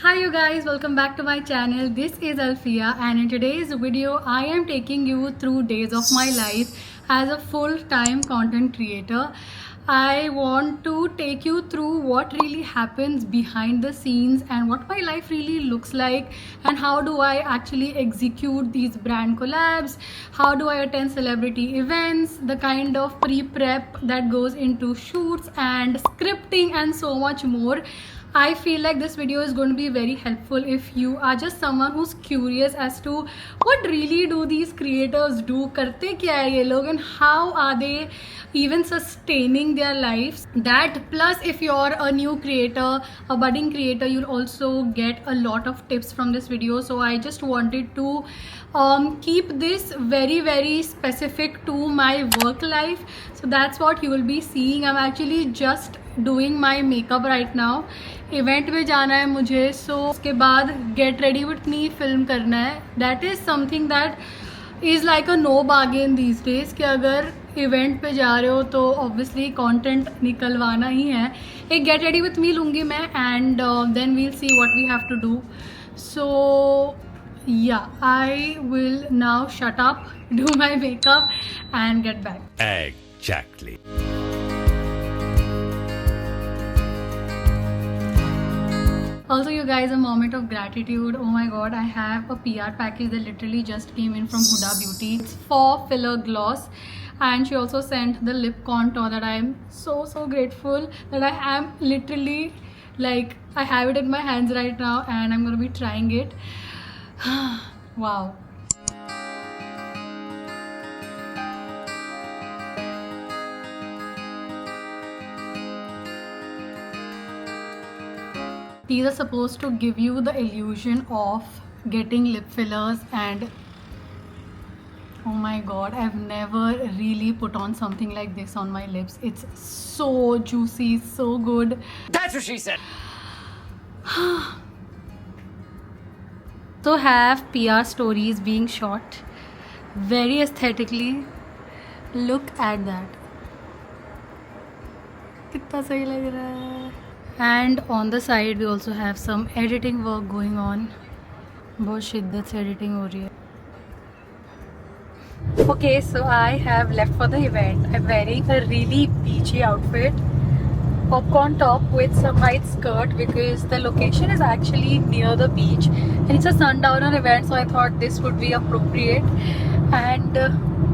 Hi you guys, welcome back to my channel. This is Alfia and in today's video I am taking you through days of my life as a full-time content creator. I want to take you through what really happens behind the scenes and what my life really looks like and how do I actually execute these brand collabs, how do I attend celebrity events, the kind of pre-prep that goes into shoots and scripting and so much more. I feel like this video is going to be very helpful if you are just someone who's curious as to what really do these creators do, karte kya hai ye log, and how are they even sustaining their lives. That plus if you're a new creator, a budding creator, you'll also get a lot of tips from this video. So I just wanted to keep this very specific to my work life. So that's what you will be seeing. I'm actually just doing my makeup right now. Event में जाना है मुझे, so उसके बाद get ready with me film करना है. That is something that is like a no bargain these days कि अगर इवेंट पे जा रहे हो तो ऑब्वियसली कंटेंट निकलवाना ही है. एक गेट रेडी विथ मी लूँगी मैं and then we'll see what we have to do. So yeah, I will now shut up, do my makeup and get back. Exactly. Also you guys, a moment of gratitude. Oh my god, I have a PR package that literally just came in from Huda Beauty. It's for filler gloss and she also sent the lip contour that I am so grateful that I am literally like I have it in my hands right now and I'm going to be trying it. Wow. These are supposed to give you the illusion of getting lip fillers and oh my god, I've never really put on something like this on my lips. It's so juicy, so good. That's what she said. So have PR stories being shot very aesthetically. Look at that. कितना सही लग रहा है. And on the side we also have some editing work going on. बहुत शिद्दत से editing हो रही है. Okay, so I have left for the event. I'm wearing a really beachy outfit. Popcorn top with some white skirt because the location is actually near the beach and it's a sundowner event, so I thought this would be appropriate. And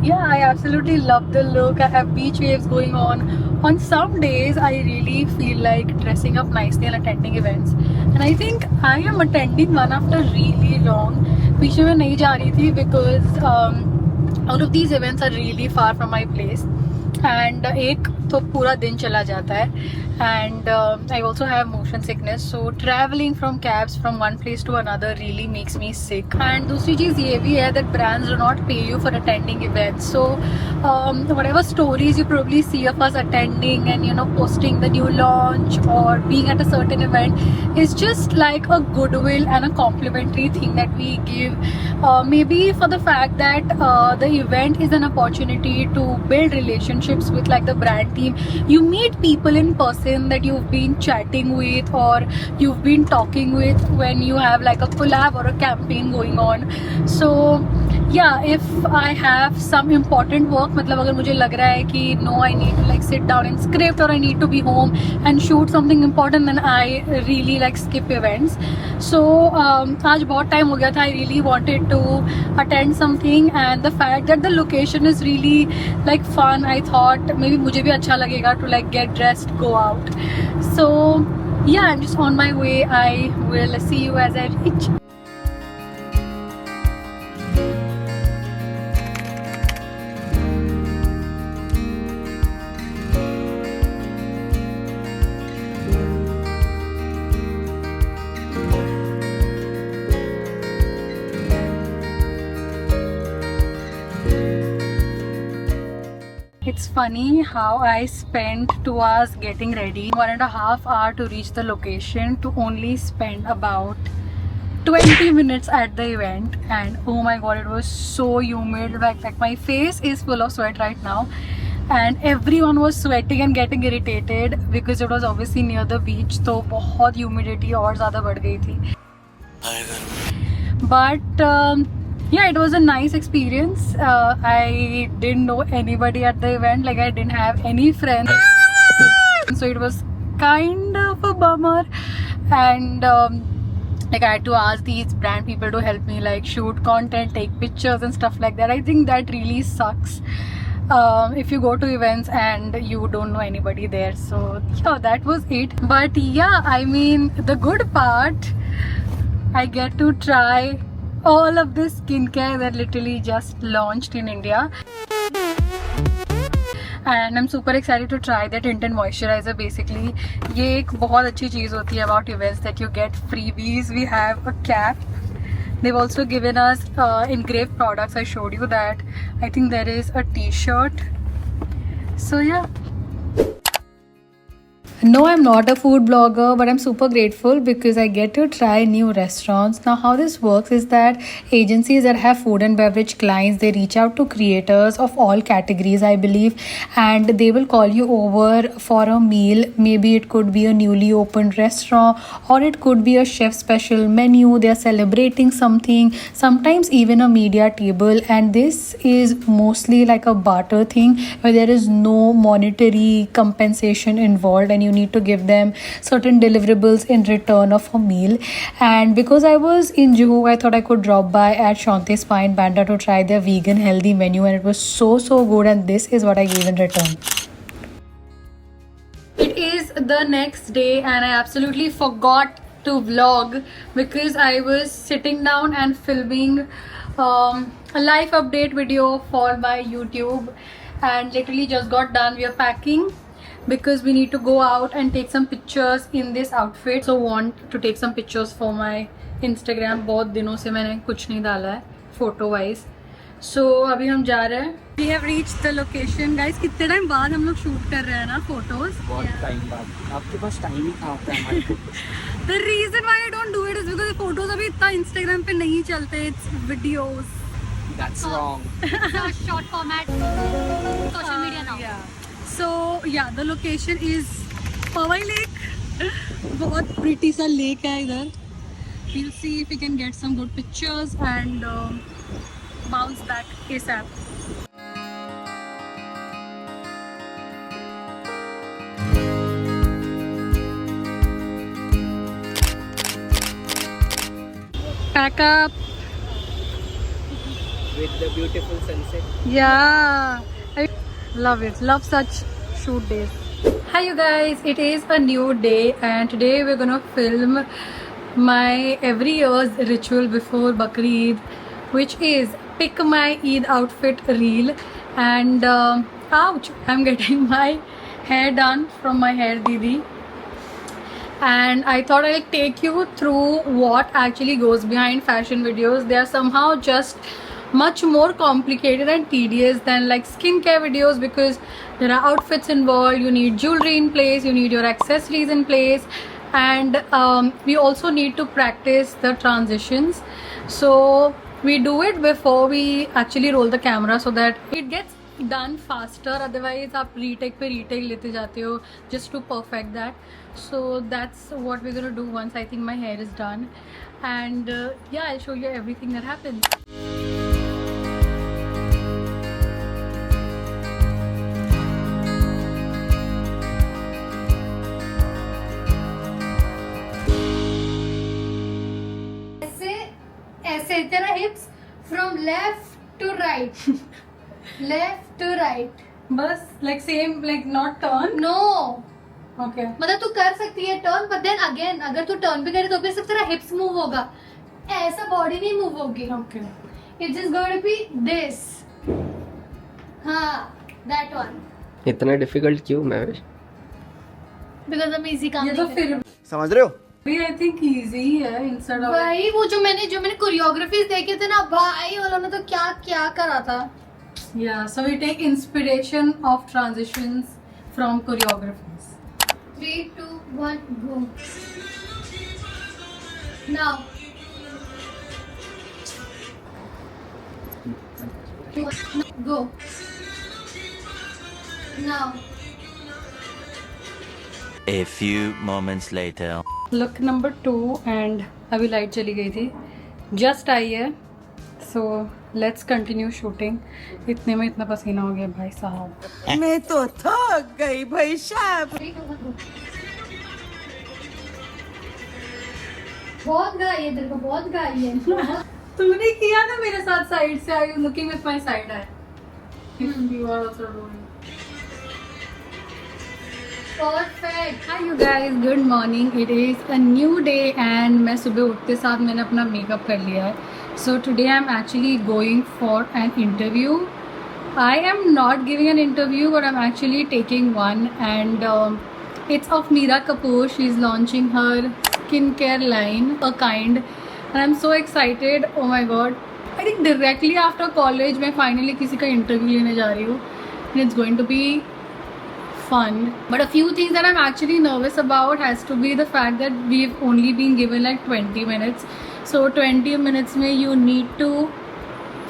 yeah, I absolutely love the look. I have beach waves going on. On some days I really feel like dressing up nicely and attending events, and I think I am attending one after really long. पीछे मैं नहीं जा रही थी because all of these events are really far from my place and एक तो पूरा दिन चला जाता है and I also have motion sickness, so traveling from cabs from one place to another really makes me sick. And दूसरी चीज़ ये भी है that brands do not pay you for attending events, so whatever stories you probably see of us attending and you know posting the new launch or being at a certain event is just like a goodwill and a complimentary thing that we give, maybe for the fact that the event is an opportunity to build relationships with like the brand team. You meet people in person that you've been chatting with or you've been talking with when you have like a collab or a campaign going on. So yeah, if I have some important work, मतलब अगर मुझे लग रहा है कि no, I need to like sit down and script or I need to be home and shoot something important, then I really like skip events. So आज बहुत time हो गया था. I really wanted to attend something and the fact that the location is really like fun, I thought maybe मुझे भी अच्छा लगेगा to like get dressed, go out. So yeah, I'm just on my way. I will see you as I reach. It's funny how I spent 2 hours getting ready, 1.5 hours to reach the location, to only spend about 20 minutes at the event. And oh my god, it was so humid. Like my face is full of sweat right now and everyone was sweating and getting irritated because it was obviously near the beach, तो बहुत humidity और ज़्यादा बढ़ गई थी. but yeah, it was a nice experience. I didn't know anybody at the event, like I didn't have any friends. So it was kind of a bummer, and like I had to ask these brand people to help me like shoot content, take pictures and stuff like that. I think that really sucks if you go to events and you don't know anybody there. So yeah, that was it. But yeah, I mean, the good part, I get to try all of this skincare that literally just launched in India. And I'm super excited to try that tinted moisturizer. Basically, ये एक बहुत अच्छी चीज़ होती है about events, that you get freebies. We have a cap. They've also given us engraved products. I showed you that. I think there is a t-shirt. So yeah. No, I'm not a food blogger, but I'm super grateful because I get to try new restaurants. Now, how this works is that agencies that have food and beverage clients, they reach out to creators of all categories, I believe, and they will call you over for a meal. Maybe it could be a newly opened restaurant, or it could be a chef special menu. They're celebrating something, sometimes even a media table. And this is mostly like a barter thing where there is no monetary compensation involved, and you need to give them certain deliverables in return of a meal. And because I was in Juhu, I thought I could drop by at Shante Spa in Bandra to try their vegan healthy menu, and it was so good, and this is what I gave in return. It is the next day and I absolutely forgot to vlog because I was sitting down and filming a life update video for my YouTube, and literally just got done. We are packing because we need to go out and take some pictures in this outfit. So want to take some pictures for my Instagram. बहुत दिनों से मैंने कुछ नहीं डाला है photo wise. So अभी हम जा रहे हैं. We have reached the location, guys. कितने टाइम बाद हम लोग शूट कर रहे हैं ना photos. बहुत टाइम बाद. आपके पास टाइम ही कहाँ होता है हमारे को? The reason why I don't do it is because photos अभी इतना Instagram पे नहीं चलते. It's videos. That's wrong. Short format social media now. Yeah. So yeah, the location is Powai Lake. बहुत pretty सा lake है इधर. We'll see if we can get some good pictures and bounce back ASAP. Pack up. With the beautiful sunset. Yeah, I love it. Love such shoot days. Hi you guys, it is a new day and today we're gonna film my every year's ritual before Bakri Eid, which is pick my Eid outfit reel. And ouch, I'm getting my hair done from my hair didi. And I thought I'll take you through what actually goes behind fashion videos. They are somehow just much more complicated and tedious than like skincare videos because there are outfits involved, you need jewelry in place, you need your accessories in place, and we also need to practice the transitions. So we do it before we actually roll the camera so that it gets done faster. Otherwise आप retake पे retake लेते जाते हो just to perfect that. So that's what we're gonna do once I think my hair is done. And yeah, I'll show you everything that happens. ऐसे तेरा hips from left to right. Left to right. बस like same, like not turn. No. Okay. मतलब तू कर सकती है turn, but then again अगर तू turn भी करे तो भी सिर्फ तेरा hips move होगा. ऐसा body नहीं move होगी. Okay. It's just going to be this. हाँ, that one. इतना डिफिकल्ट क्यों मैम? Because हम easy काम ये नहीं तो करते. फिर समझ रहे हो? भी I think easy है instead of. भाई वो जो मैंने कोरियोग्राफीज देखे थे ना भाई, उन्होंने तो क्या क्या करा था. Yeah, so we take inspiration of transitions from choreographies. 3, 2, 1, go. Now. Go. Now. A few moments later. Look number 2 and अभी लाइट चली गई थी जस्ट आई है, सो लेट्स कंटिन्यू शूटिंग। इतने में इतना पसीना हो गया भाई साहब। मैं तो थक गई भाई साहब। बहुत गाई है तेरे को, बहुत गाई है। तूने किया ना मेरे साथ साइड से, I you looking with my side I. You are also doing. Perfect. Hi you guys, good morning. It is a new day and मैं सुबह उठते साथ मैंने अपना मेकअप कर लिया है. So today I'm actually going for an interview. I am not giving an interview, but I'm actually taking one, and it's of Meera Kapoor. She's launching her skincare line, A Kind, and I'm so excited. Oh my god. I think directly after college मैं finally किसी का interview लेने जा रही हूँ, and it's going to be fun. But a few things that I'm actually nervous about has to be the fact that we've only been given like 20 minutes. So 20 minutes में you need to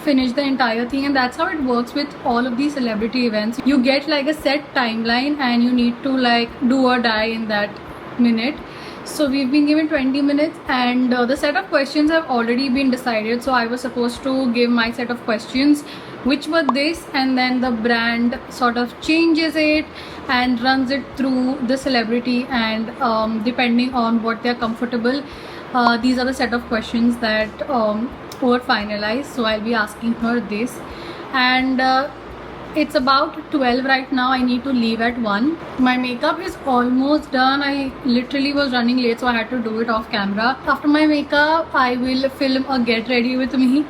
finish the entire thing, and that's how it works with all of these celebrity events. You get like a set timeline and you need to like do or die in that minute. So we've been given 20 minutes, and the set of questions have already been decided. So I was supposed to give my set of questions, which were this, and then the brand sort of changes it and runs it through the celebrity, and depending on what they're comfortable, these are the set of questions that were finalized. So I'll be asking her this, and it's about 12 right now. I need to leave at 1. My makeup is almost done. I literally was running late, so I had to do it off camera. After my makeup, I will film a get ready with me,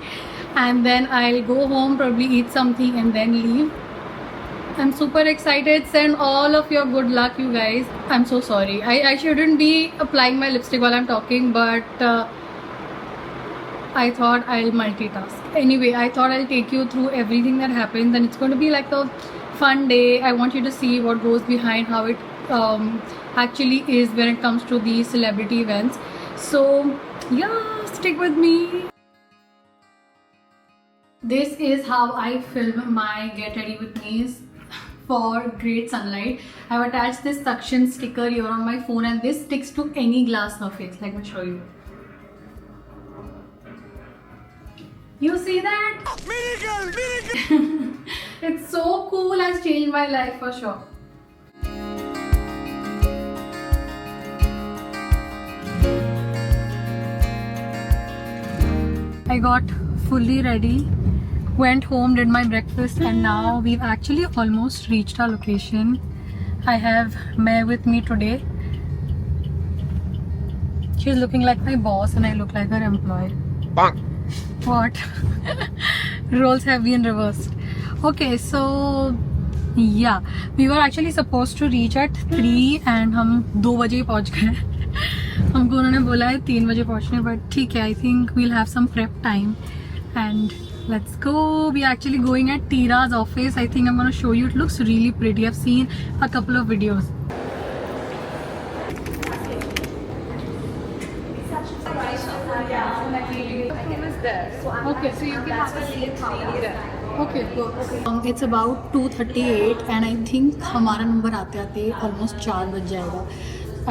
and then I'll go home, probably eat something, and then leave. I'm super excited. Send all of your good luck, you guys. I'm so sorry. I shouldn't be applying my lipstick while I'm talking, but I thought I'll multitask. Anyway, I thought I'll take you through everything that happens, and it's going to be like a fun day. I want you to see what goes behind, how it actually is when it comes to these celebrity events. So yeah, stick with me. This is how I film my get ready with me's for great sunlight. I've attached this suction sticker here on my phone, and this sticks to any glass surface. Let me show you. You see that? Miracle! Miracle! It's so cool, has changed my life for sure. I got fully ready, went home, did my breakfast, and now we've actually almost reached our location. I have May with me today. She's looking like my boss and I look like her employee. Bonk. What? Roles have been reversed. Okay, so yeah, we were actually supposed to reach at 3 and हम 2 बजे ही पहुंच गए. हमको उन्होंने बोला है 3 बजे पहुंचने, but ठीक है, I think we'll have some prep time and let's go. We're actually going at Tira's office. I think I'm gonna show you. It looks really pretty. I've seen a couple of videos. Okay, so you can have a seat here. Okay, cool. It's about 2:38 and I think हमारा number आते आते almost 4 बज जाएगा.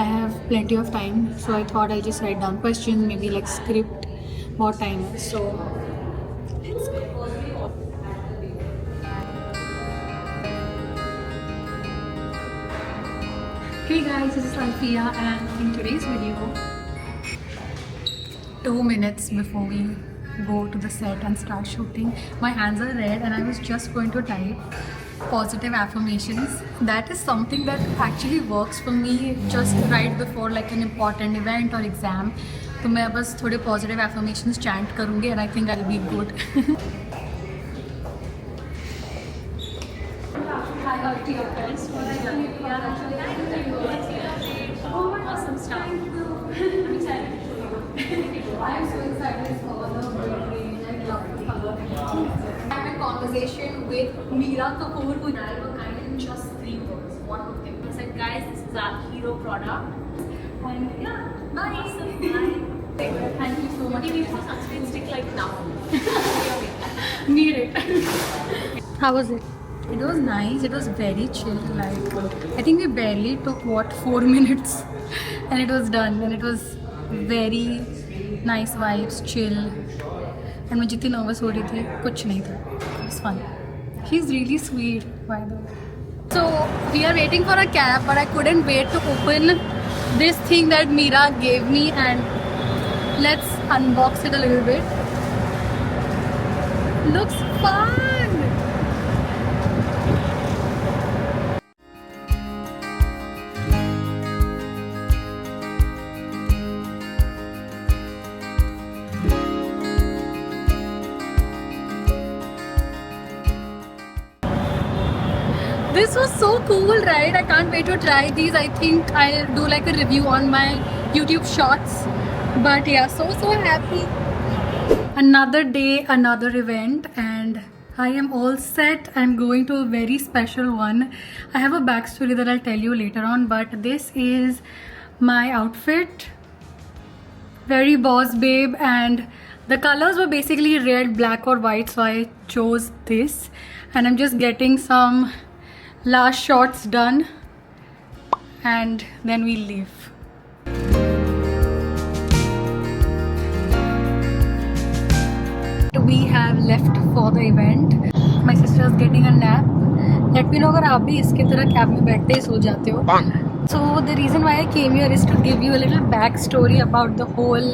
I have plenty of time, so I thought I'll just write down questions, maybe like script, what time is. So let's go. Hey guys, this is Alfia, and in today's video, 2 minutes before we go to the set and start shooting, my hands are red and I was just going to type positive affirmations. That is something that actually works for me just right before like an important event or exam. तो मैं बस थोड़े positive affirmations chant करूँगी and I think I'll be good. Hi, all to your friends. Awesome stuff. I'm excited. I'm so excited for the birthday. I love the color. I'm in conversation with Meera Kapoor, who died of kind in just 3 words. What would they? I said, guys, this is our hero product. And yeah, bye. Awesome. Bye. Thank you so much. You need a sunscreen stick like now. Need it. How was it? It was nice. It was very chill. Like I think we barely took 4 minutes, and it was done. And it was very nice vibes, chill. And मैं जितनी nervous हो रही थी कुछ नहीं था. It's fun. He is really sweet by the way. So we are waiting for a cab, but I couldn't wait to open this thing that Meera gave me, and let's unbox it a little bit. Looks fun! This was so cool, right? I can't wait to try these. I think I'll do like a review on my YouTube shorts. But yeah, so happy. Another day, another event, and I am all set. I'm going to a very special one. I have a backstory that I'll tell you later on, but this is my outfit. Very boss babe, and the colors were basically red, black or white, so I chose this. And I'm just getting some last shots done, and then we leave. We have left for the event. My sister is getting a nap. Let me know अगर आप भी इसके तरह cab में बैठते ही सो जाते हो. So the reason why I came here is to give you a little backstory about the whole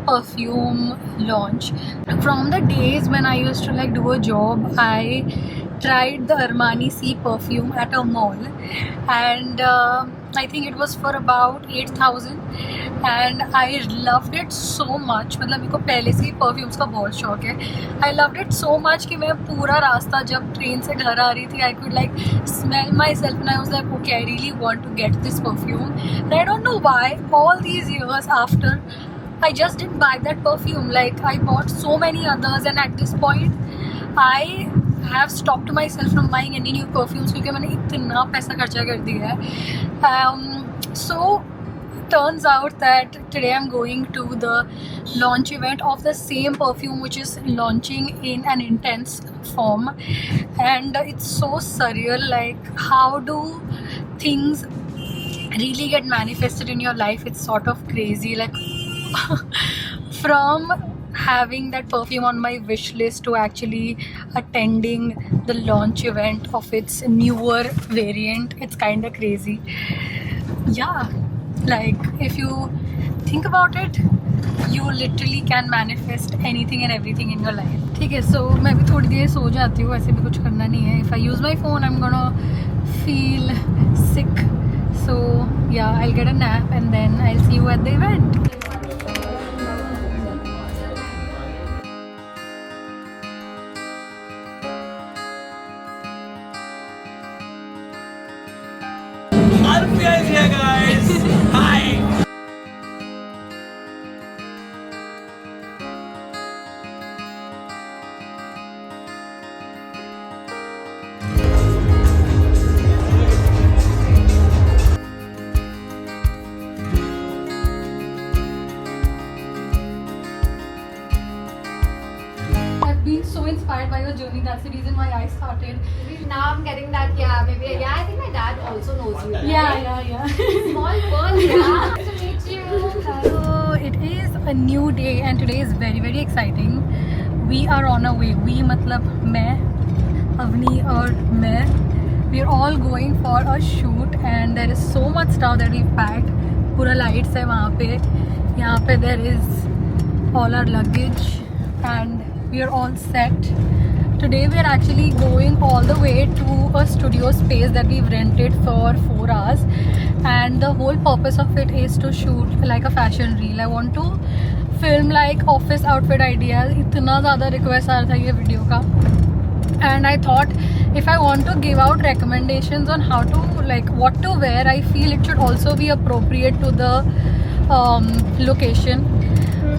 perfume launch. From the days when I used to like do a job, I tried the Armani C perfume at a mall, and I think it was for about 8,000, and I loved it so much. मतलब मेरे को पहले से ही perfumes का बहुत शौक है. I loved it so much कि मैं पूरा रास्ता जब ट्रेन से घर आ रही थी, I could like smell myself, and I was like, okay, I really want to get this perfume. And I don't know why all these years after, I just didn't buy that perfume. Like I bought so many others, and at this point I have stopped myself from buying any new perfumes क्योंकि मैंने इतना पैसा खर्चा कर दिया है. So turns out that today I'm going to the launch event of the same perfume which is launching in an intense form, and it's so surreal. Like how do things really get manifested in your life? It's sort of crazy. Like from having that perfume on my wish list to actually attending the launch event of its newer variant, it's kind of crazy. Yeah, like if you think about it, you literally can manifest anything and everything in your life. ठीक है, so मैं भी थोड़ी देर सो जाती हूँ, ऐसे भी कुछ करना नहीं है. If I use my phone, I'm gonna feel sick. So yeah, I'll get a nap and then I'll see you at the event. Alfia is here, guys. Hi. I've been so inspired by your journey. That's the reason why I started. Now I'm getting that, yeah, maybe, yeah, I think my dad also knows you, right? Yeah. Small world, yeah. Nice to meet you. So it is a new day and today is very very exciting. We are on our way. We मतलब मैं, Avni और मैं. We are all going for a shoot and there is so much stuff that we've packed. पूरा lights है वहाँ पे. यहाँ पे there is all our luggage and we are all set. Today we are actually going all the way to a studio space that we've rented for 4 hours, and the whole purpose of it is to shoot like a fashion reel. I want to film like office outfit ideas. इतना ज़्यादा request आ रहा था ये video का, and I thought if I want to give out recommendations on how to like what to wear, I feel it should also be appropriate to the location.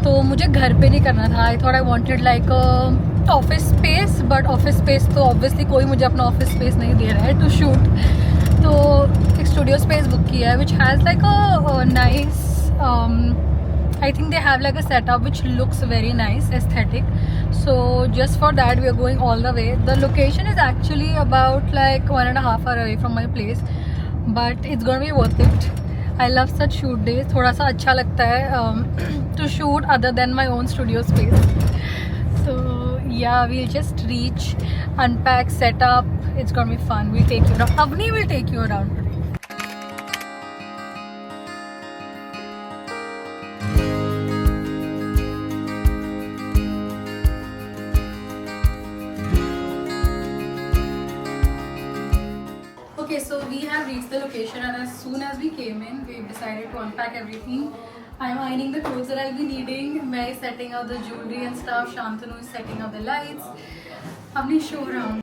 तो मुझे घर पे नहीं करना था. I thought I wanted like a office space, but office space तो obviously कोई मुझे अपना office space नहीं दे रहा है to shoot. तो एक studio space book किया है which has like a nice I think they have like a setup which looks very nice, aesthetic. So just for that we are going all the way. The location is actually about like 1.5 hours away from my place, but it's gonna be worth it. I love such shoot days. थोड़ा सा अच्छा लगता है to shoot other than my own studio space. Yeah, we'll just reach, unpack, set up. It's gonna be fun. We'll take you around. Avni will take you around today. Okay, so we have reached the location, and as soon as we came in, we decided to unpack everything. I'm ironing the clothes that I'll be needing. Mary is setting up the jewelry and stuff. Shantanu is setting up the lights. Avni, show around.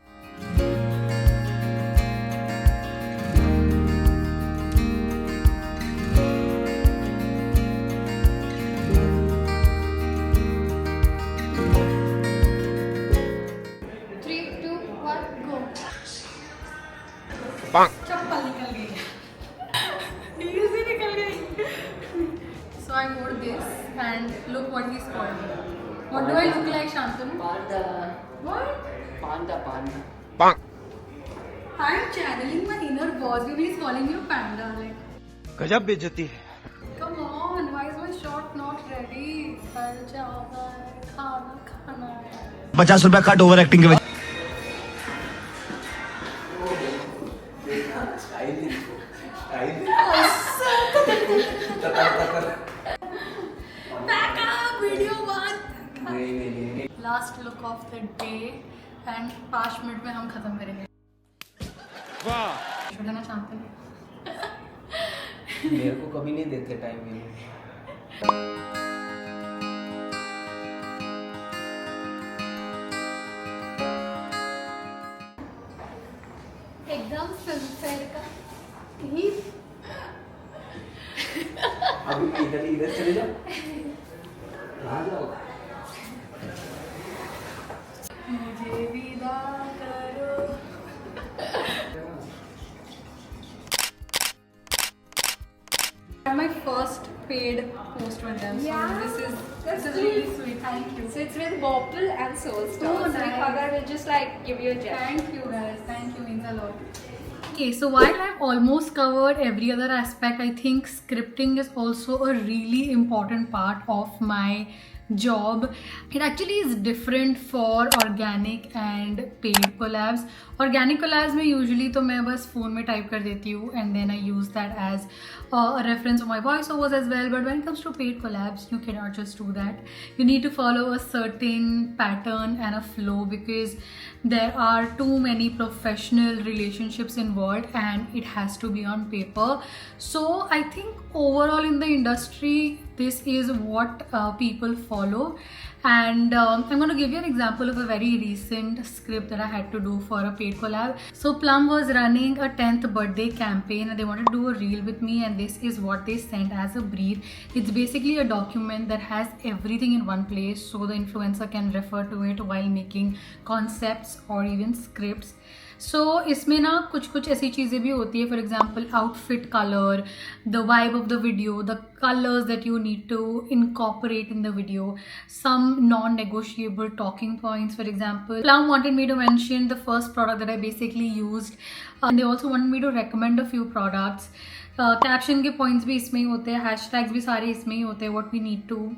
चप्पल निकल गई easy निकल गई so I wore this and look what he's called me. What do I look like, Shantanu? Panda. What? Panda. I'm channeling my inner voice because he's calling you panda. Like, गजब बेइज्जती है. come on, why is my shot not ready? कल जाना है, खाना खाना है. 50 रुपया कट ओवर एक्टिंग के वजह. Back up, video one. Last look of the day and 5 minute में हम खत्म करेंगे. वाह. छोड़ना शांत है. मेरे को कभी नहीं देते टाइम ये. एकदम फिल्मफेयर का ही अभी इधर चले जाओ. कहाँ जाओ? मुझे विदा करो. My first paid post with them. Yeah, So this that's is really sweet. Thank you. So it's with Bopple and Soul Star. Oh, so nice. Khadar will just like give you a gem. Thank you guys. Thank you, means a lot. Okay, so while I've almost covered every other aspect, I think scripting is also a really important part of my job. It actually is different for organic and paid collabs. Organic collabs में usually तो मैं बस phone में type कर देती हूँ and then I use that as a reference of my voiceovers as well. But when it comes to paid collabs, you cannot just do that. You need to follow a certain pattern and a flow because there are too many professional relationships involved and it has to be on paper. So I think overall in the industry, this is what people follow. And I'm going to give you an example of a very recent script that I had to do for a paid collab. So Plum was running a 10th birthday campaign and they wanted to do a reel with me, and this is what they sent as a brief. It's basically a document that has everything in one place so the influencer can refer to it while making concepts or even scripts. So इसमें ना कुछ कुछ ऐसी चीज़ें भी होती है. For example, outfit color, the vibe of the video, the colors that you need to incorporate in the video, some non-negotiable talking points. For example, Plum wanted me to mention the first product that I basically used. And they also wanted me to recommend a few products. Caption के points भी इसमें ही होते हैं, hashtags भी सारे इसमें ही होते हैं, what we need to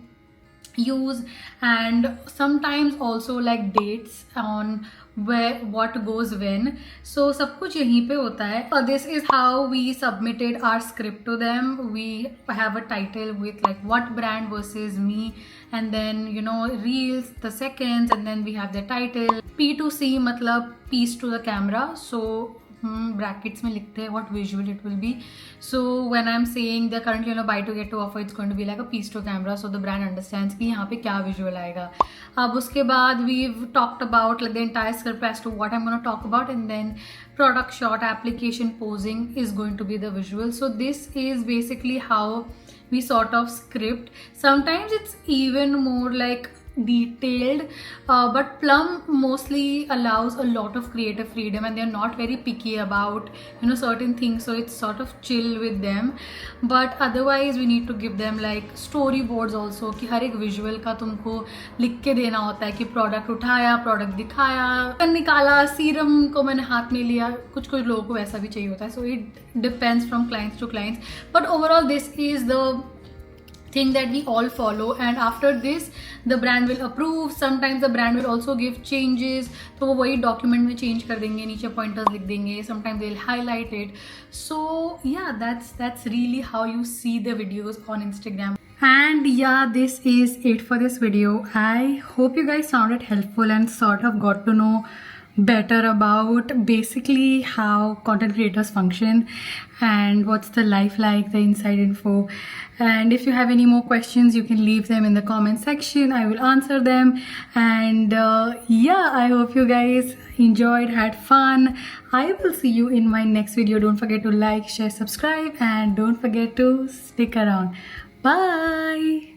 use, and sometimes also like dates on where what goes when. So सब कुछ यहीं पे होता है. This is how we submitted our script to them. We have a title with like what brand versus me, and then you know reels, the seconds, and then we have the title. P2C मतलब piece to the camera. So brackets में लिखते हैं what visual it will be. So when I'm saying they're currently on a buy to get to offer, it's going to be like a piece to camera, so the brand understands कि यहाँ पे क्या visual आएगा. अब उसके बाद we've talked about like the entire script as to what I'm going to talk about, and then product shot, application, posing is going to be the visual. So this is basically how we sort of script. Sometimes it's even more like detailed, but Plum mostly allows a lot of creative freedom and they're not very picky about certain things, so it's sort of chill with them. But otherwise we need to give them like storyboards also कि हर एक visual का तुमको लिख के देना होता है कि product उठाया, product दिखाया, निकाला, serum को मैंने हाथ में लिया. कुछ लोगों को वैसा भी चाहिए होता है. So it depends from clients to clients, but overall this is the thing that we all follow, and after this the brand will approve. Sometimes the brand will also give changes, तो वो वही document में change कर देंगे, नीचे pointers लिख देंगे. Sometimes they'll highlight it. So yeah, that's really how you see the videos on Instagram. And yeah, this is it for this video. I hope you guys found it helpful and sort of got to know better about basically how content creators function and what's the life like, the inside info. And if you have any more questions, you can leave them in the comment section. I will answer them. And yeah, I hope you guys enjoyed, had fun. I will see you in my next video. Don't forget to like, share, subscribe, and don't forget to stick around. Bye.